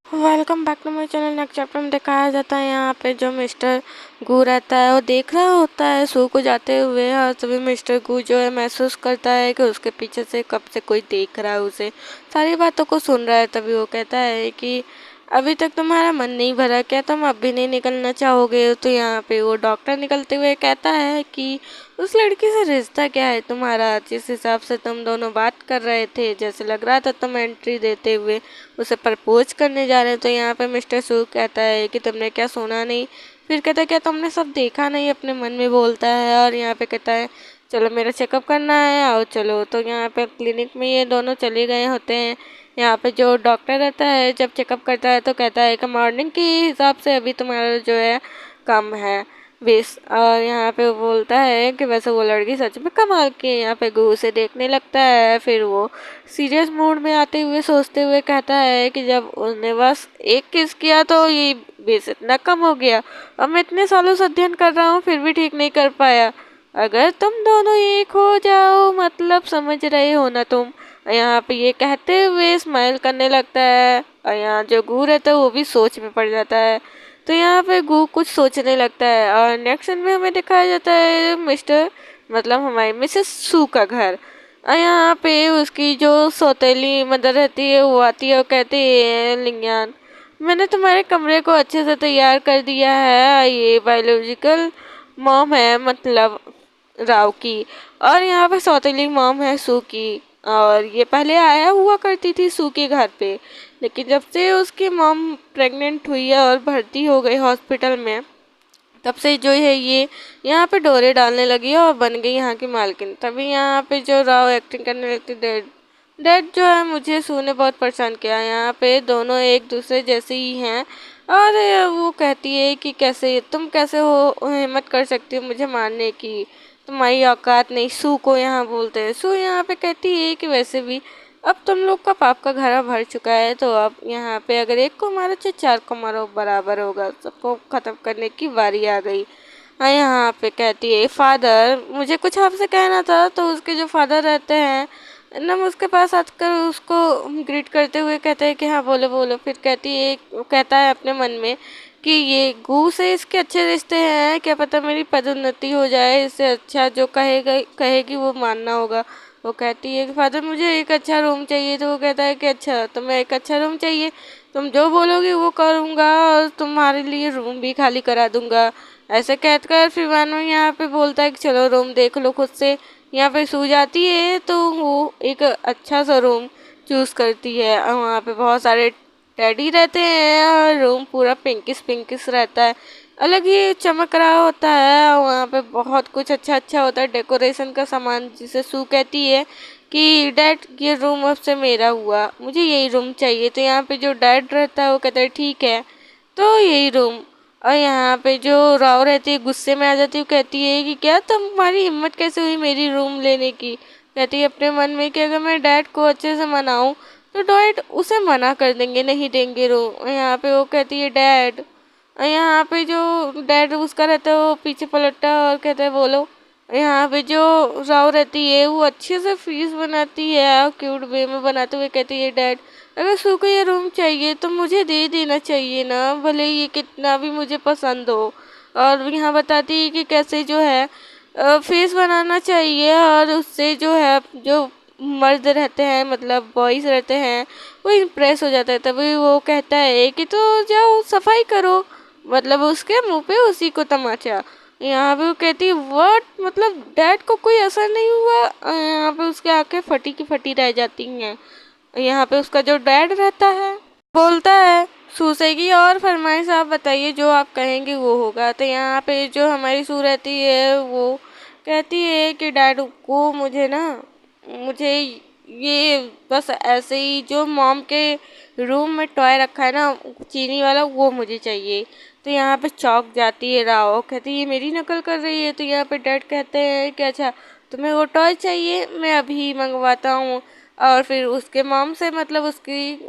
Welcome back to my channel. Next chapter में दिखाया जाता है यहाँ पे जो मिस्टर गू रहता है वो देख रहा होता है सू को जाते हुए, और तभी मिस्टर गू जो है महसूस करता है कि उसके पीछे से कब से कोई देख रहा है, उसे सारी बातों को सुन रहा है। तभी वो कहता है कि अभी तक तुम्हारा मन नहीं भरा क्या, तुम अब भी नहीं निकलना चाहोगे। तो यहाँ पे वो डॉक्टर निकलते हुए कहता है कि उस लड़की से रिश्ता क्या है तुम्हारा, जिस हिसाब से तुम दोनों बात कर रहे थे जैसे लग रहा था तुम एंट्री देते हुए उसे प्रपोज करने जा रहे हैं। तो यहाँ पे मिस्टर सू कहता है कि तुमने क्या सुना नहीं। फिर कहता है क्या तुमने सब देखा नहीं, अपने मन में बोलता है। और यहाँ पे कहता है चलो मेरा चेकअप करना है, आओ चलो। तो यहाँ पे क्लिनिक में ये दोनों चले गए होते हैं। यहाँ पे जो डॉक्टर रहता है जब चेकअप करता है तो कहता है कि मॉर्निंग के हिसाब से अभी तुम्हारा जो है कम है बेस। और यहाँ पे वो बोलता है कि वैसे वो लड़की सच में कमाल की है। यहाँ पे गू उसे देखने लगता है, फिर वो सीरियस मूड में आते हुए सोचते हुए कहता है कि जब उसने बस एक किस किया तो ये बेस इतना कम हो गया। अब मैं इतने सालों से अध्ययन कर रहा हूँ फिर भी ठीक नहीं कर पाया। अगर तुम दोनों एक हो जाओ मतलब समझ रहे हो ना तुम। यहाँ पे ये कहते हुए स्माइल करने लगता है, और यहाँ जो गू रहता है वो भी सोच में पड़ जाता है। तो यहाँ पे गू कुछ सोचने लगता है, और नेक्स्ट सीन में हमें दिखाया जाता है मिस्टर मतलब हमारी मिसेस सू का घर। और यहाँ पे उसकी जो सौतेली मदर रहती है वो आती है और कहती है लिंगान मैंने तुम्हारे कमरे को अच्छे से तैयार कर दिया है, ये बायोलॉजिकल मॉम है मतलब राव की, और यहाँ पे सौतेली मॉम है सू की। और ये पहले आया हुआ करती थी सू के घर पे, लेकिन जब से उसकी मॉम प्रेग्नेंट हुई है और भर्ती हो गई हॉस्पिटल में तब से जो है ये यहाँ पे डोरे डालने लगी है और बन गई यहाँ की मालकिन। तभी यहाँ पे जो राव एक्टिंग करने लगती डैड डैड जो है मुझे सू ने बहुत परेशान किया। यहाँ पे दोनों एक दूसरे जैसे ही हैं, और वो कहती है कि कैसे तुम कैसे हो हिम्मत कर सकती हो मुझे मारने की, तुम्हारी औकात नहीं। सू को यहाँ बोलते हैं। सू यहाँ पे कहती है कि वैसे भी अब तुम लोग का पाप का घड़ा भर चुका है, तो अब यहाँ पे अगर एक को मारो चाहे चार को मारो बराबर होगा, सबको खत्म करने की बारी आ गई। हाँ यहाँ पे कहती है फादर मुझे कुछ आपसे कहना था। तो उसके जो फादर रहते हैं नम उसके पास आकर उसको ग्रीट करते हुए कहते हैं कि हाँ बोलो बोलो। फिर कहता है अपने मन में कि ये गू से इसके अच्छे रिश्ते हैं, क्या पता मेरी पदोन्नति हो जाए, इससे अच्छा जो कहेगी वो मानना होगा। वो कहती है कि फादर मुझे एक अच्छा रूम चाहिए। तो वो कहता है कि अच्छा तुम्हें एक अच्छा रूम चाहिए, तुम जो बोलोगे वो करूँगा और तुम्हारे लिए रूम भी खाली करा दूंगा। ऐसे कहकर फिर मानो यहाँ पे बोलता है कि चलो रूम देख लो खुद से। यहाँ पे सो जाती है तो वो एक अच्छा सा रूम चूज़ करती है, और वहाँ पे बहुत सारे टेडी रहते हैं और रूम पूरा पिंकिश पिंकिश रहता है, अलग ही चमक रहा होता है। और वहाँ पे बहुत कुछ अच्छा अच्छा होता है डेकोरेशन का सामान, जिसे सू कहती है कि डैड ये रूम अब से मेरा हुआ, मुझे यही रूम चाहिए। तो यहाँ पे जो डैड रहता है वो कहता है ठीक है तो यही रूम। और यहाँ पे जो राव रहती है गुस्से में आ जाती है, वो कहती है कि क्या तुम्हारी हिम्मत कैसे हुई मेरी रूम लेने की। कहती है अपने मन में कि अगर मैं डैड को अच्छे से मनाऊं तो डैड उसे मना कर देंगे, नहीं देंगे रूम। और यहाँ पे वो कहती है डैड। और यहाँ पे जो डैड उसका रहता है वो पीछे पलटता है और कहता है बोलो। यहाँ पे जो राव रहती है वो अच्छे से फीस बनाती है और क्यूट वे में बनाते हुए कहती है डैड अगर सू को ये रूम चाहिए तो मुझे दे देना चाहिए ना, भले ये कितना भी मुझे पसंद हो। और यहाँ बताती है कि कैसे जो है फेस बनाना चाहिए, और उससे जो है जो मर्द रहते हैं मतलब बॉयज़ रहते हैं वो इम्प्रेस हो जाता है। तभी वो कहता है कि तो जाओ सफाई करो, मतलब उसके मुंह पे उसी को तमाचा। यहाँ पे वो कहती है व्हाट, मतलब डैड को कोई असर नहीं हुआ। यहाँ पे उसकी आंखें फटी की फटी रह जाती हैं। यहाँ पे उसका जो डैड रहता है बोलता है सूसे की और फरमाइश आप बताइए, जो आप कहेंगे वो होगा। तो यहाँ पे जो हमारी सू रहती है वो कहती है कि डैड को मुझे ये बस ऐसे ही जो मॉम के रूम में टॉय रखा है ना चीनी वाला वो मुझे चाहिए। तो यहाँ पे चौक जाती है राव, कहती है ये मेरी नकल कर रही है। तो यहाँ पे डैड कहते हैं कि अच्छा तुम्हें वो टॉय चाहिए, मैं अभी मंगवाता हूँ। और फिर उसके मॉम से मतलब उसकी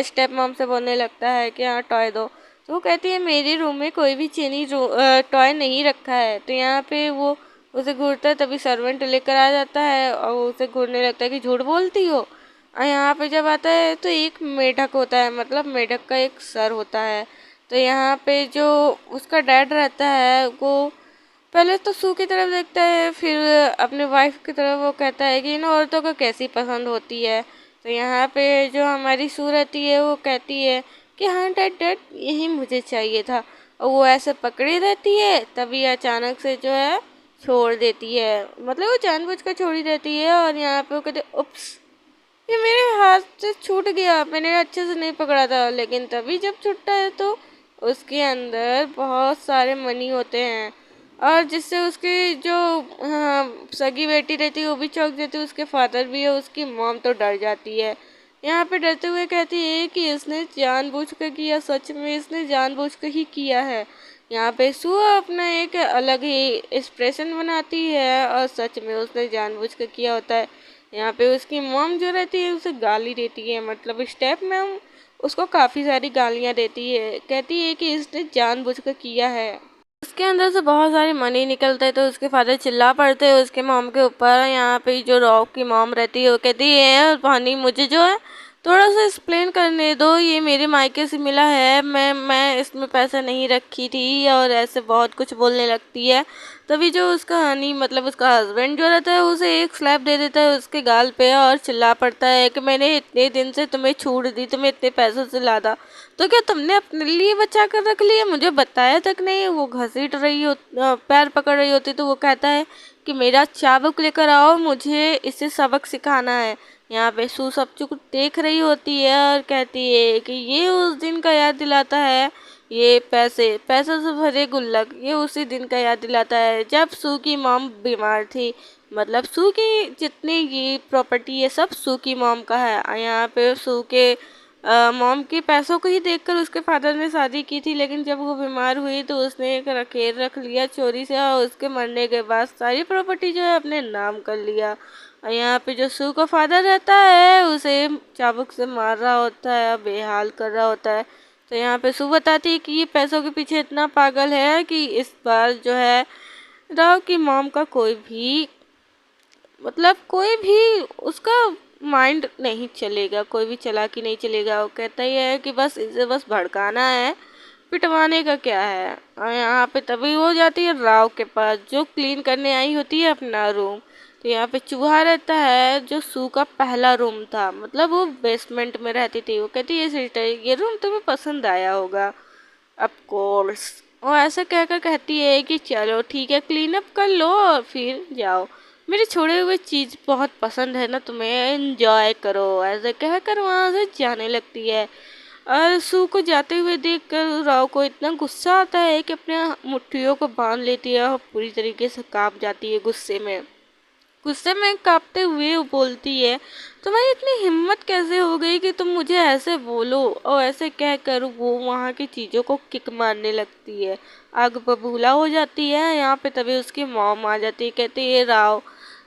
स्टेप मॉम से बोलने लगता है कि हाँ टॉय दो। तो वो कहती है मेरे रूम में कोई भी चीनी टॉय नहीं रखा है। तो यहाँ पे वो उसे घूरता है, तभी सर्वेंट लेकर आ जाता है और वो उसे घूरने लगता है कि झूठ बोलती हो, और यहाँ पे जब आता है तो एक मेढक होता है, मतलब मेढक का एक सर होता है। तो यहाँ पे जो उसका डैड रहता है वो पहले तो सू की तरफ देखता है, फिर अपने वाइफ की तरफ वो कहता है कि इन औरतों को कैसी पसंद होती है। तो यहाँ पे जो हमारी सू रहती है वो कहती है कि हाँ डैड डैड यही मुझे चाहिए था। और वो ऐसे पकड़ी रहती है, तभी अचानक से जो है छोड़ देती है, मतलब वो जानबूझ कर छोड़ी रहती है। और यहाँ पे वो कहते उप्स, ये मेरे हाथ से छूट गया, मैंने अच्छे से नहीं पकड़ा था। लेकिन तभी जब छूटता है तो उसके अंदर बहुत सारे मनी होते हैं, और जिससे उसकी जो सगी बेटी रहती है वो भी चौंक जाती है, उसके फादर भी है, उसकी मॉम तो डर जाती है। यहाँ पे डरते हुए कहती है कि इसने जानबूझ कर किया, सच में इसने जानबूझ कर ही किया है। यहाँ पे सू अपना एक अलग ही एक्सप्रेशन बनाती है, और सच में उसने जानबूझ कर किया होता है। यहाँ पे उसकी मॉम जो रहती है उसे गाली देती है, मतलब स्टेप मैम उसको काफ़ी सारी गालियाँ देती है, कहती है कि इसने जानबूझकर किया है। उसके अंदर से बहुत सारे मनी निकलते हैं तो उसके फादर चिल्ला पड़ते हैं उसके मॉम के ऊपर। यहाँ पे जो रॉक की मॉम रहती है वो कहती है पानी मुझे जो है थोड़ा सा एक्सप्लेन करने दो, ये मेरे मायके से मिला है, मैं इसमें पैसा नहीं रखी थी, और ऐसे बहुत कुछ बोलने लगती है। तभी जो उसका हनी मतलब उसका हस्बैंड जो रहता है उसे एक स्लैप दे देता है उसके गाल पे, और चिल्ला पड़ता है कि मैंने इतने दिन से तुम्हें छूट दी, तुम्हें इतने पैसों से लादा, तो क्या तुमने अपने लिए बचा कर रख लिया, मुझे बताया तक नहीं। वो घसीट रही हो पैर पकड़ रही होती तो वो कहता है कि मेरा चाबुक लेकर आओ, मुझे इसे सबक सिखाना है। यहाँ पे सू सब कुछ देख रही होती है और कहती है कि ये उस दिन का याद दिलाता है, ये पैसों से भरे गुल्लक, ये उसी दिन का याद दिलाता है जब सू की मॉम बीमार थी। मतलब सू की जितनी ये प्रॉपर्टी है सब सू की मॉम का है। यहाँ पे सू के मॉम के पैसों को ही देखकर उसके फादर ने शादी की थी, लेकिन जब वो बीमार हुई तो उसने एक रखेल रख लिया चोरी से, और उसके मरने के बाद सारी प्रॉपर्टी जो है अपने नाम कर लिया। और यहाँ पे जो सू का फादर रहता है उसे चाबुक से मार रहा होता है, बेहाल कर रहा होता है। तो यहाँ पे सू बताती है कि ये पैसों के पीछे इतना पागल है कि इस बार जो है राव की मॉम का कोई भी मतलब कोई भी उसका माइंड नहीं चलेगा, कोई भी चालाकी नहीं चलेगा। वो कहता ही है कि बस इसे बस भड़काना है, पिटवाने का क्या है। और यहाँ पे तभी वो जाती है राव के पास जो क्लीन करने आई होती है अपना रूम। तो यहाँ पे चूहा रहता है जो सू का पहला रूम था, मतलब वो बेसमेंट में रहती थी। वो कहती है सिस्टर ये रूम तुम्हें पसंद आया होगा, ऑफ कोर्स। और ऐसा कहकर कहती है कि चलो ठीक है क्लीन अप कर लो और फिर जाओ, मेरे छोड़े हुए चीज़ बहुत पसंद है ना तुम्हें, एंजॉय करो। ऐसे कहकर वहाँ से जाने लगती है। और सू को जाते हुए देखकर राव को इतना गुस्सा आता है कि अपने मुट्ठियों को बांध लेती है और पूरी तरीके से कांप जाती है गुस्से में। गुस्से में कांपते हुए वो बोलती है तुम्हारी इतनी हिम्मत कैसे हो गई कि तुम मुझे ऐसे बोलो। और ऐसे कहकर वो वहाँ की चीज़ों को किक मारने लगती है, आग बबूला हो जाती है। यहाँ पे तभी उसकी मॉम आ जाती है, कहती है राव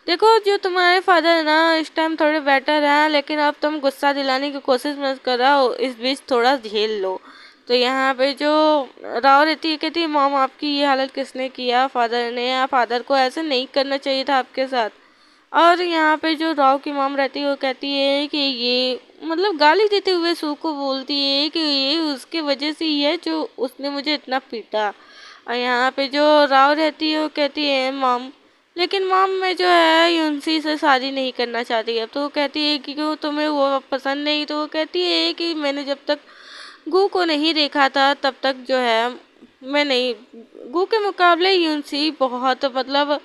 देखो जो तुम्हारे फादर है ना इस टाइम थोड़े बेटर हैं, लेकिन अब तुम गुस्सा दिलाने की कोशिश मत करो, इस बीच थोड़ा झेल लो। तो यहाँ पे जो राव रहती है कहती है मॉम आपकी ये हालत किसने किया, फादर ने, या फादर को ऐसे नहीं करना चाहिए था आपके साथ। और यहाँ पे जो राव की मॉम रहती है वो कहती है कि ये मतलब गाली देते हुए सू को बोलती है कि ये उसके वजह से ही है जो उसने मुझे इतना पीटा। और यहाँ पे जो राव रहती है वो कहती है मॉम, लेकिन मॉम मैं जो है यूनसी से शादी नहीं करना चाहती। अब तो वो कहती है कि क्यों तुम्हें वो पसंद नहीं। तो वो कहती है कि मैंने जब तक गू को नहीं देखा था तब तक जो है मैं नहीं, गू के मुकाबले यूनसी बहुत मतलब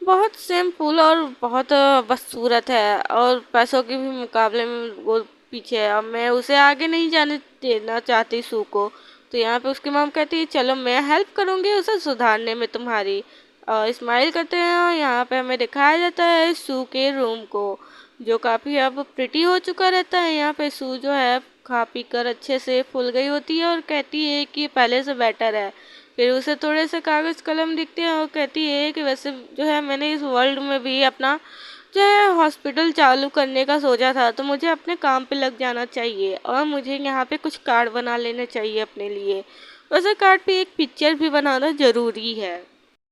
बहुत सिंपल और बहुत बदसूरत है, और पैसों के भी मुकाबले में वो पीछे है। अब मैं उसे आगे नहीं जाने देना चाहती सू को। तो यहाँ पे उसकी मॉम कहती है चलो मैं हेल्प करूँगी उसे सुधारने में तुम्हारी। और स्माइल करते हैं और यहाँ पे हमें दिखाया जाता है सू के रूम को जो काफ़ी अब प्रिटी हो चुका रहता है। यहाँ पे सू जो है खा पी कर अच्छे से फूल गई होती है और कहती है कि पहले से बेटर है। फिर उसे थोड़े से कागज़ कलम दिखते हैं और कहती है कि वैसे जो है मैंने इस वर्ल्ड में भी अपना जो है हॉस्पिटल चालू करने का सोचा था, तो मुझे अपने काम पे लग जाना चाहिए और मुझे यहाँ पे कुछ कार्ड बना लेने चाहिए अपने लिए। वैसे कार्ड पे एक पिक्चर भी बनाना ज़रूरी है।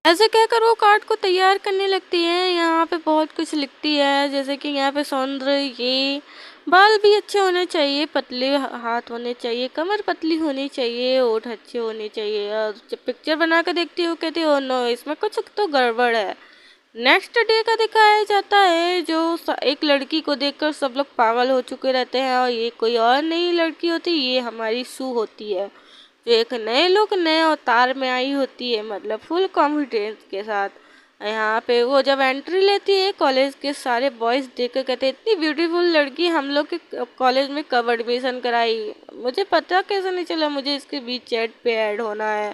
ऐसे कहकर वो कार्ड को तैयार करने लगती है। यहाँ पे बहुत कुछ लिखती है जैसे कि यहाँ पे सौंदर्य ये बाल भी अच्छे होने चाहिए, पतले हाथ होने चाहिए, कमर पतली होनी चाहिए, ओठ अच्छे होने चाहिए। और जब पिक्चर बना कर देखती हूँ कहती हो नो इसमें कुछ तो गड़बड़ है। नेक्स्ट डे का दिखाया जाता है जो एक लड़की को देखकर सब लोग पागल हो चुके रहते हैं और ये कोई और नई लड़की होती, ये हमारी सू होती है जो एक नए लुक नए अवतार में आई होती है, मतलब फुल कॉन्फिडेंस के साथ। यहाँ पे वो जब एंट्री लेती है कॉलेज के सारे बॉयज देखकर कहते हैं इतनी ब्यूटीफुल लड़की हम लोग के कॉलेज में कब एडमिशन कराई, मुझे पता कैसे नहीं चला मुझे इसके बीच चैट पे ऐड होना है।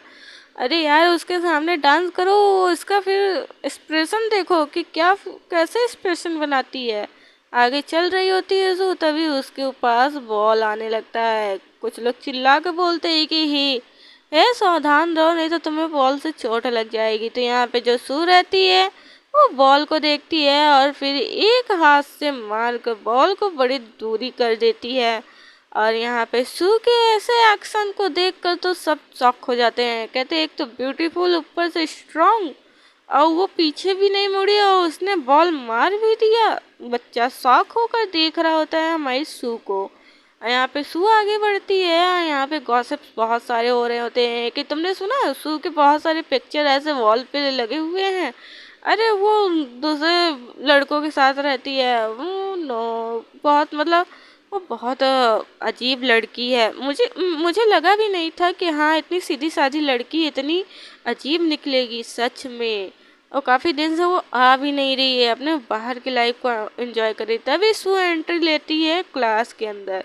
अरे यार उसके सामने डांस करो, इसका फिर एक्सप्रेशन देखो कि क्या कैसे एक्सप्रेशन बनाती है। आगे चल रही होती है तो तभी उसके पास बॉल आने लगता है। कुछ लोग चिल्ला के बोलते हैं कि हे सावधान रहो नहीं तो तुम्हें बॉल से चोट लग जाएगी। तो यहाँ पे जो सू रहती है वो बॉल को देखती है और फिर एक हाथ से मार कर बॉल को बड़ी दूरी कर देती है। और यहाँ पे सू के ऐसे एक्शन को देखकर तो सब शॉक हो जाते हैं, कहते हैं एक तो ब्यूटीफुल ऊपर से स्ट्रांग और वो पीछे भी नहीं मुड़ी और उसने बॉल मार भी दिया। बच्चा शॉक होकर देख रहा होता है हमारी सू को। यहाँ पे सू आगे बढ़ती है। यहाँ पे गॉसिप्स बहुत सारे हो रहे होते हैं कि तुमने सुना सू के बहुत सारे पिक्चर ऐसे वॉल पे लगे हुए हैं। अरे वो दूसरे लड़कों के साथ रहती है, वो नो बहुत मतलब वो बहुत अजीब लड़की है। मुझे लगा भी नहीं था कि हाँ इतनी सीधी सादी लड़की इतनी अजीब निकलेगी सच में। और काफ़ी दिन से वो आ भी नहीं रही है, अपने बाहर की लाइफ को एंजॉय कर रही। तभी सू एंट्री लेती है क्लास के अंदर,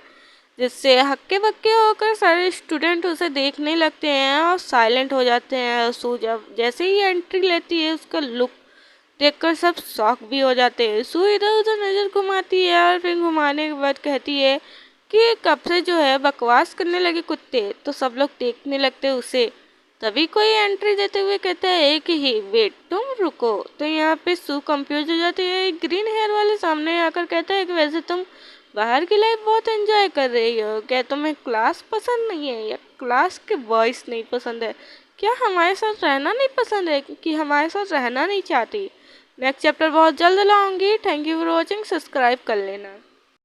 जिससे हक्के बक्के होकर सारे स्टूडेंट उसे देखने लगते हैं और साइलेंट हो जाते हैं। सू जब जैसे ही एंट्री लेती है उसका लुक देखकर सब शॉक भी हो जाते हैं। सू इधर उधर नजर घुमाती है और फिर घुमाने के बाद कहती है कि कब से जो है बकवास करने लगे कुत्ते, तो सब लोग देखने लगते हैं उसे। तभी कोई एंट्री देते हुए कहता है एक ही वेट तुम रुको। तो यहाँ पे सू कंफ्यूज हो जाती है। ग्रीन हेयर वाले सामने आकर कहता है कि वैसे तुम बाहर की लाइफ बहुत एंजॉय कर रही हो, क्या तुम्हें क्लास पसंद नहीं है या क्लास के बॉयज नहीं पसंद है, क्या हमारे साथ रहना नहीं पसंद है कि हमारे साथ रहना नहीं चाहती। नेक्स्ट चैप्टर बहुत जल्द लाऊंगी। Thank you for watching, subscribe कर लेना।